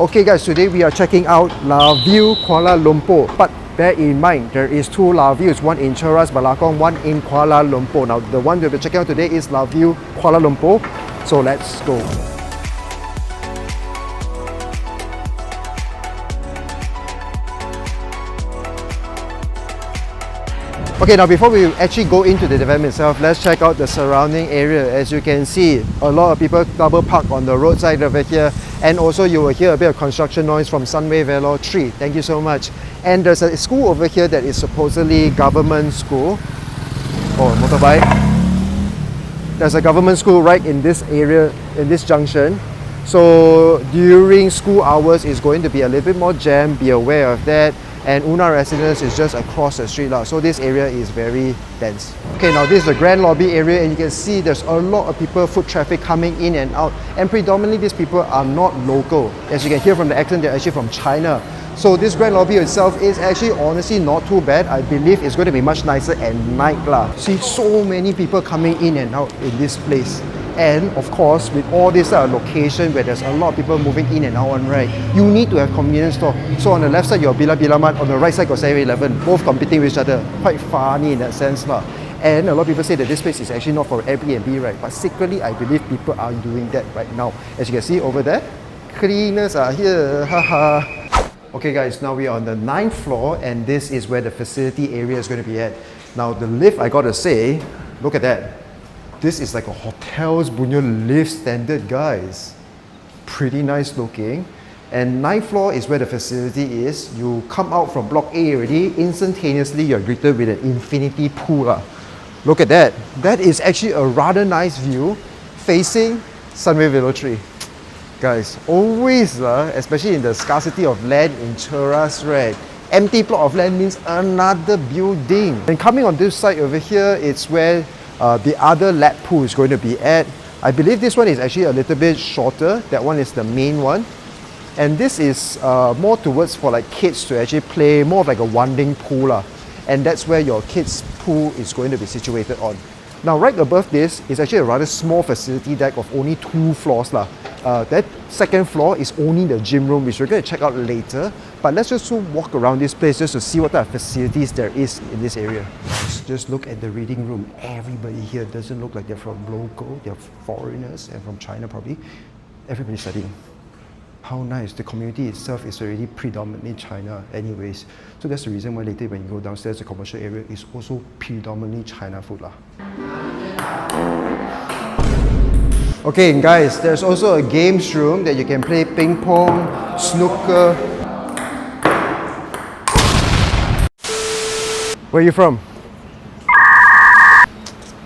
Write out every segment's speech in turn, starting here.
Okay guys, today we are checking out Lavile Kuala Lumpur. But bear in mind, there is two Laviles, one in Cheras, Balakong, one in Kuala Lumpur. Now the one we'll be checking out today is Lavile Kuala Lumpur. So let's go. Okay, now before we actually go into the development itself, let's check out the surrounding area. As you can see, a lot of people double park on the roadside over here, and also you will hear a bit of construction noise from Sunway Velocity. Thank you so much. And there's a school over here that is supposedly government school. Oh, motorbike. There's a government school right in this area, in this junction. So during school hours, it's going to be a little bit more jam. Be aware of that. And Una residence is just across the street, so this area is very dense. Okay, now this is the grand lobby area, and you can see there's a lot of people, foot traffic coming in and out, and predominantly these people are not local. As you can hear from the accent, they're actually from China. So this grand lobby itself is actually honestly not too bad. I believe it's going to be much nicer at night lah. See so many people coming in and out in this place. And of course, with all this location where there's a lot of people moving in and out on, right, you need to have convenience store. So on the left side, you have Bila Bila Mart, on the right side, got 7-Eleven, both competing with each other. Quite funny in that sense lah. And a lot of people say that this place is actually not for Airbnb, right? But secretly, I believe people are doing that right now. As you can see over there, cleaners are here, haha. Okay guys, now we are on the 9th floor, and this is where the facility area is going to be at. Now the lift, I gotta say, look at that. This is like a hotel's punya lift standard, guys. Pretty nice looking. And 9th floor is where the facility is. You come out from block A already, instantaneously you're greeted with an infinity pool. Look at that. That is actually a rather nice view facing Sunway Velocity. Guys, always, especially in the scarcity of land in Cheras, right? Empty plot of land means another building. And coming on this side over here, it's where the other lap pool is going to be at. I believe this one is actually a little bit shorter. That one is the main one. And this is more towards for like kids to actually play, more of like a wanding pool. And that's where your kids' pool is going to be situated on. Now right above this is actually a rather small facility deck of only 2 floors. That second floor is only the gym room, which we're going to check out later. But let's just walk around this place just to see what type of facilities there is in this area. Just look at the reading room. Everybody here doesn't look like they're from local, they're foreigners and from China probably. Everybody's studying. How nice. The community itself is already predominantly China anyways. So that's the reason why later when you go downstairs, the commercial area is also predominantly China food. Okay guys, there's also a games room that you can play ping pong, snooker. Where are you from?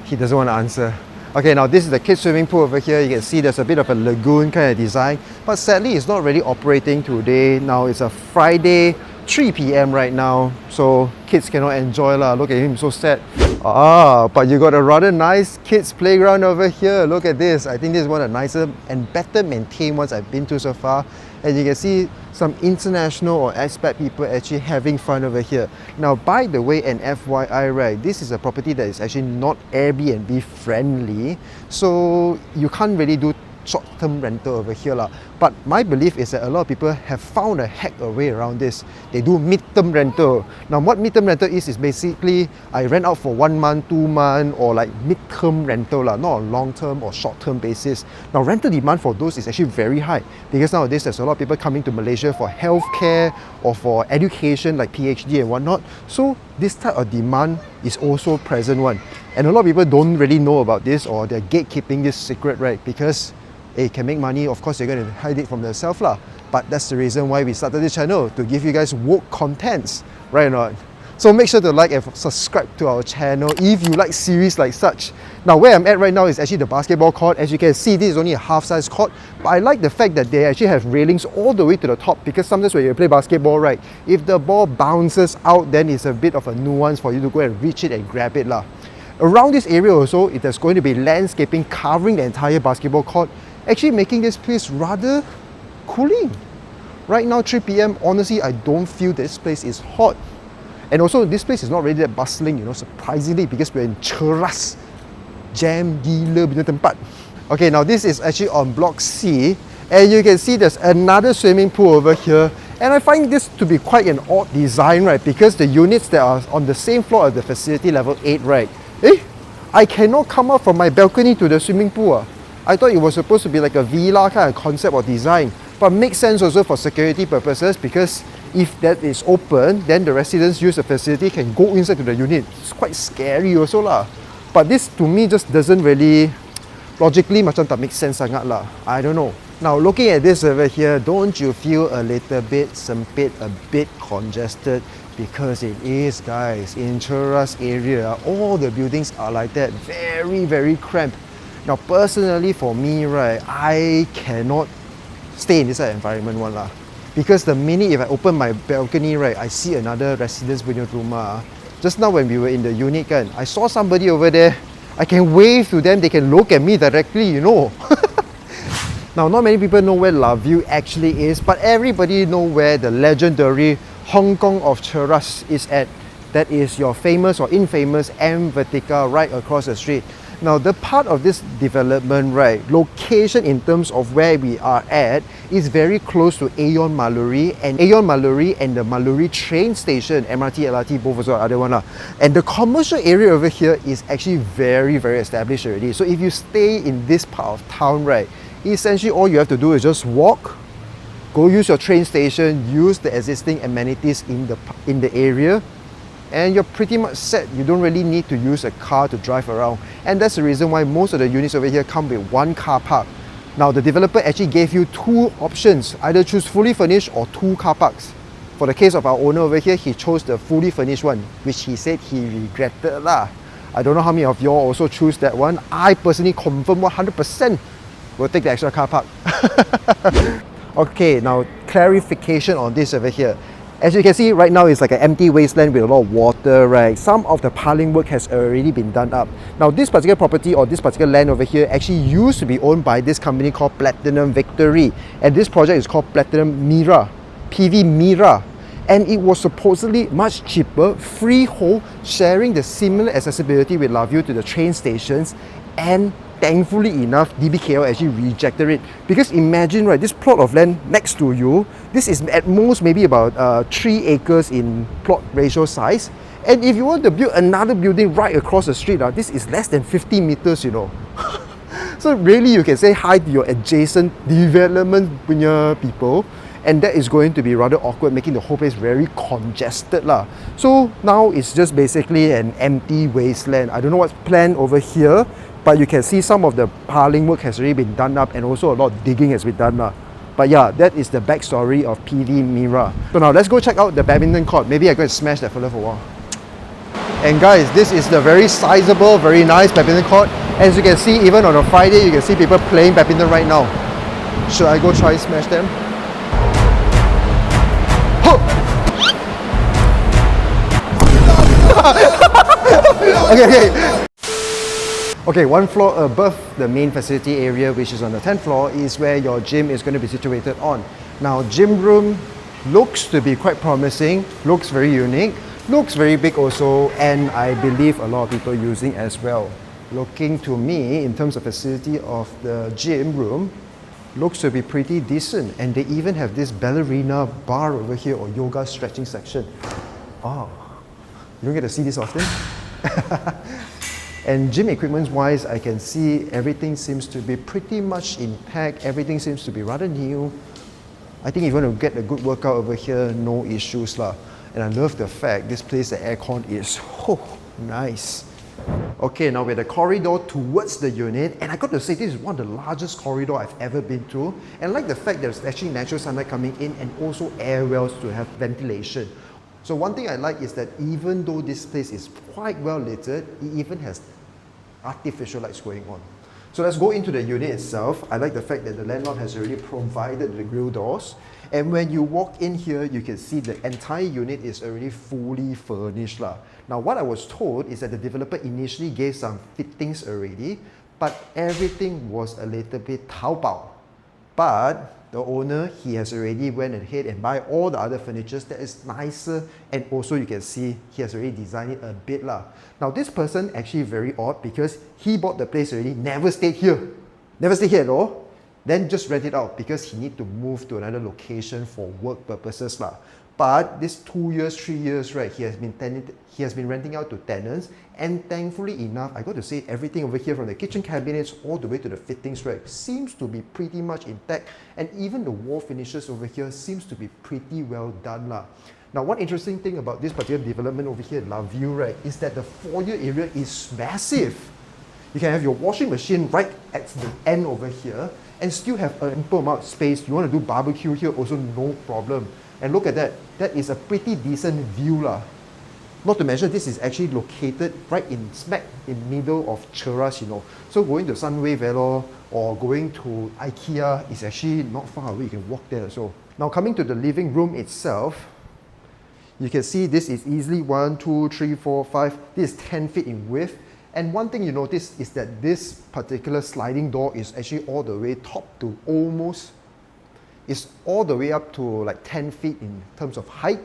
He doesn't want to answer. Okay, now this is the kids swimming pool over here. You can see there's a bit of a lagoon kind of design, but sadly it's not really operating today. Now it's a Friday, 3 p.m. right now, so kids cannot enjoy lah. Look at him, so sad. But you got a rather nice kids playground over here. Look at this. I think this is one of the nicer and better maintained ones I've been to so far. And you can see some international or expat people actually having fun over here. Now, by the way, an FYI, right, this is a property that is actually not Airbnb friendly, so you can't really do short-term rental over here lah. But my belief is that a lot of people have found a hack a way around this. They do mid-term rental. Now what mid-term rental is basically I rent out for 1 month, 2 months, or like mid-term rental lah, not on long-term or short-term basis. Now rental demand for those is actually very high because nowadays there's a lot of people coming to Malaysia for healthcare or for education like PhD and whatnot. So this type of demand is also present one. And a lot of people don't really know about this, or they're gatekeeping this secret, right? Because hey, can make money, of course they're going to hide it from themselves lah. But that's the reason why we started this channel, to give you guys woke contents, right or not? So make sure to like and subscribe to our channel if you like series like such. Now where I'm at right now is actually the basketball court. As you can see, this is only a half-size court, but I like the fact that they actually have railings all the way to the top, because sometimes when you play basketball, right, if the ball bounces out, then it's a bit of a nuance for you to go and reach it and grab it lah. Around this area also, there's going to be landscaping covering the entire basketball court, actually making this place rather cooling. Right now, 3 p.m, honestly, I don't feel this place is hot. And also, this place is not really that bustling, surprisingly, because we're in Cheras. Jam gila punya tempat. Okay, now this is actually on block C. And you can see there's another swimming pool over here. And I find this to be quite an odd design, right? Because the units that are on the same floor as the facility level 8, right? I cannot come out from my balcony to the swimming pool. I thought it was supposed to be like a villa kind of concept or design. But makes sense also for security purposes, because if that is open, then the residents use the facility can go inside to the unit. It's quite scary also lah. But this to me just doesn't really logically macam tak make sense sangat lah. I don't know. Now looking at this over here, don't you feel a little bit sempit, a bit congested? Because it is, guys. In Cheras area, all the buildings are like that, very cramped. Now personally for me, right, I cannot stay in this environment one lah. Because the minute if I open my balcony, right, I see another residence punya rumah. Just now when we were in the unit kan, I saw somebody over there. I can wave to them, they can look at me directly, you know. Now not many people know where Lavile actually is, but everybody know where the legendary Hong Kong of Cheras is at. That is your famous or infamous M Vertica right across the street. Now the part of this development, right, location in terms of where we are at is very close to AEON Maluri, and AEON Maluri and the Maluri train station, MRT LRT, both also are other one. And the commercial area over here is actually very established already. So if you stay in this part of town, right, essentially all you have to do is just walk, go use your train station, use the existing amenities in the area, and you're pretty much set. You don't really need to use a car to drive around. And that's the reason why most of the units over here come with one car park. Now the developer actually gave you two options, either choose fully furnished or two car parks. For the case of our owner over here, he chose the fully furnished one, which he said he regretted lah. I don't know how many of you all also choose that one. I personally confirm 100% will take the extra car park. Okay, now clarification on this over here. As you can see, right now it's like an empty wasteland with a lot of water, right? Some of the piling work has already been done up. Now this particular property or this particular land over here actually used to be owned by this company called Platinum Victory. And this project is called Platinum Mira, PV Mira. And it was supposedly much cheaper, freehold, sharing the similar accessibility with Lavile to the train stations. And thankfully enough, DBKL actually rejected it. Because imagine, right, this plot of land next to you, this is at most maybe about 3 acres in plot ratio size. And if you want to build another building right across the street, this is less than 50 meters, you know. So really you can say hi to your adjacent development punya people. And that is going to be rather awkward, making the whole place very congested lah. So now it's just basically an empty wasteland. I don't know what's planned over here, but you can see some of the piling work has already been done up, and also a lot of digging has been done lah. But yeah, that is the backstory of PV Mira. So now let's go check out the badminton court. Maybe I'm going to smash that fella for a while. And guys, this is the very sizable, very nice badminton court. As you can see, even on a Friday, you can see people playing badminton right now. Should I go try and smash them? Okay, one floor above the main facility area, which is on the 10th floor, is where your gym is going to be situated on. Now, gym room looks to be quite promising, looks very unique, looks very big also, and I believe a lot of people using as well. Looking to me, in terms of facility of the gym room, looks to be pretty decent, and they even have this ballerina bar over here, or yoga stretching section. Oh, you don't get to see this often. And gym equipment wise, I can see everything seems to be pretty much intact. Everything seems to be rather new. I think if you want to get a good workout over here, no issues lah. And I love the fact this place, the aircon is nice. Okay, now we're the corridor towards the unit, and I got to say this is one of the largest corridor I've ever been through. And I like the fact there's actually natural sunlight coming in, and also air wells to have ventilation. So one thing I like is that even though this place is quite well lit, it even has artificial lights going on. So let's go into the unit itself. I like the fact that the landlord has already provided the grill doors. And when you walk in here, you can see the entire unit is already fully furnished lah. Now what I was told is that the developer initially gave some fittings already, but everything was a little bit Taobao. But the owner, he has already went ahead and buy all the other furnitures that is nicer, and also you can see he has already designed it a bit lah. Now this person actually very odd because he bought the place already, never stayed here. Never stayed here at all. then just rent it out because he need to move to another location for work purposes lah. But this 2 years, 3 years, right, he has been renting out to tenants, and thankfully enough, I got to say everything over here from the kitchen cabinets all the way to the fittings, right, seems to be pretty much intact, and even the wall finishes over here seems to be pretty well done lah. Now, one interesting thing about this particular development over here at Lavile, right, is that the foyer area is massive. You can have your washing machine right at the end over here and still have an ample amount of space. You want to do barbecue here, also no problem. And look at that, that is a pretty decent view lah. Not to mention, this is actually located right in smack in middle of Cheras, you know. So going to Sunway Velo or going to IKEA is actually not far away. You can walk there. So now coming to the living room itself, you can see this is easily 1, 2, 3, 4, 5. This is 10 feet in width. And one thing you notice is that this particular sliding door is actually all the way top to almost, it's all the way up to like 10 feet in terms of height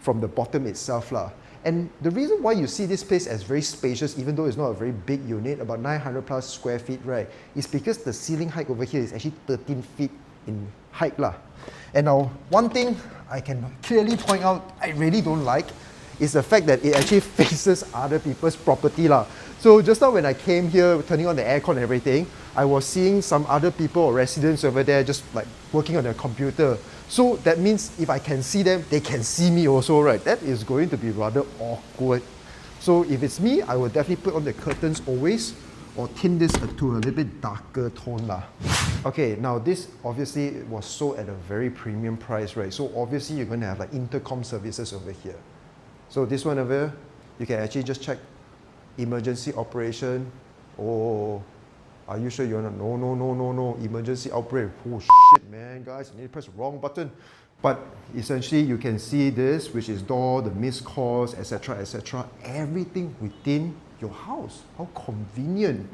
from the bottom itself lah. And the reason why you see this place as very spacious, even though it's not a very big unit, about 900 plus square feet, right, is because the ceiling height over here is actually 13 feet in height lah. And now, one thing I can clearly point out I really don't like is the fact that it actually faces other people's property lah. So just now when I came here, turning on the aircon and everything, I was seeing some other people or residents over there just like working on their computer. So that means if I can see them, they can see me also, right? That is going to be rather awkward. So if it's me, I will definitely put on the curtains always, or tint this to a little bit darker tone lah. Okay, now this obviously was sold at a very premium price, right? So obviously you're going to have like intercom services over here. So this one over here, you can actually just check emergency operation. Oh, are you sure you want to? No, emergency outbreak. Oh shit, man, guys, I need to press the wrong button. But essentially you can see this, which is door, the missed calls, etc., etc. Everything within your house. How convenient.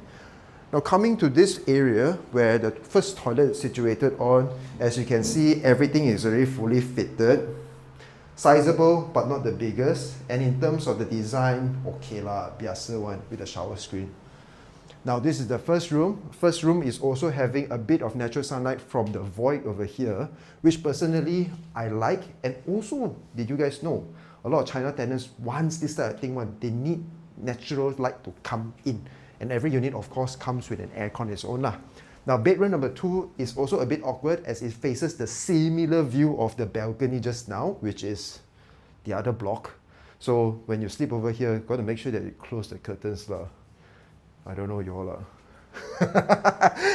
Now coming to this area where the first toilet is situated on, as you can see, everything is already fully fitted. Sizable, but not the biggest. And in terms of the design, okay lah, biasa one with a shower screen. Now this is the first room. First room is also having a bit of natural sunlight from the void over here, which personally I like. And also, did you guys know, a lot of China tenants, once this type of thing, they need natural light to come in. And every unit, of course, comes with an aircon its own lah. Now, bedroom number 2 is also a bit awkward as it faces the similar view of the balcony just now, which is the other block. So when you sleep over here, got to make sure that you close the curtains lah. I don't know y'all lah.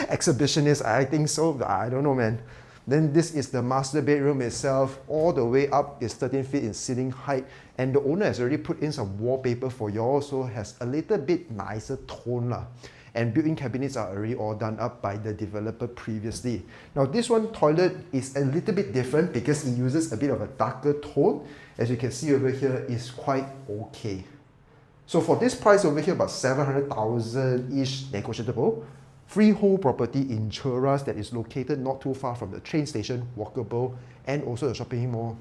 Exhibitionist, I think so. I don't know, man. Then this is the master bedroom itself. All the way up is 13 feet in ceiling height. And the owner has already put in some wallpaper for y'all, so has a little bit nicer tone lah. And built-in cabinets are already all done up by the developer previously. Now this one toilet is a little bit different because it uses a bit of a darker tone. As you can see over here, is quite okay. So for this price over here, about 700,000-ish negotiable. Freehold property in Cheras that is located not too far from the train station, walkable, and also the shopping mall.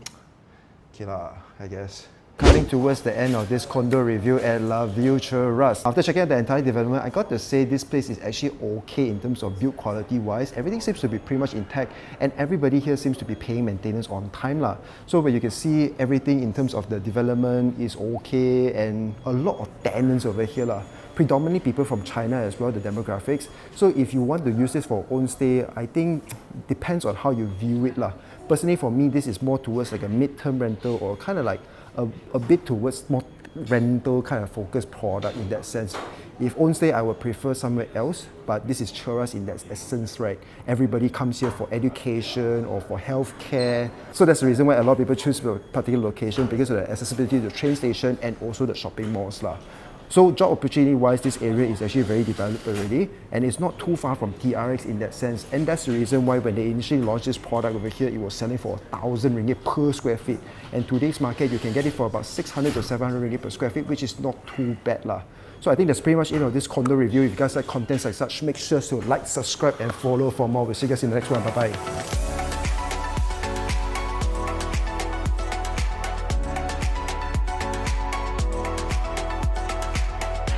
Okay lah, I guess. Coming towards the end of this condo review at Lavile Cheras. After checking out the entire development, I got to say this place is actually okay in terms of build quality wise. Everything seems to be pretty much intact and everybody here seems to be paying maintenance on time lah. So where you can see everything in terms of the development is okay and a lot of tenants over here lah. Predominantly people from China as well, the demographics. So if you want to use this for own stay, I think depends on how you view it lah. Personally for me, this is more towards like a mid-term rental or kind of like a bit towards more rental kind of focused product in that sense. If own stay, I would prefer somewhere else, but this is Cheras in that essence, right? Everybody comes here for education or for healthcare. So that's the reason why a lot of people choose a particular location because of the accessibility to the train station and also the shopping malls lah. So job opportunity wise, this area is actually very developed already and it's not too far from TRX in that sense. And that's the reason why when they initially launched this product over here, it was selling for 1,000 ringgit per square feet. And today's market, you can get it for about 600 to 700 ringgit per square feet, which is not too bad lah. So I think that's pretty much it of this condo review. If you guys like contents like such, make sure to like, subscribe and follow for more. We'll see you guys in the next one. Bye bye.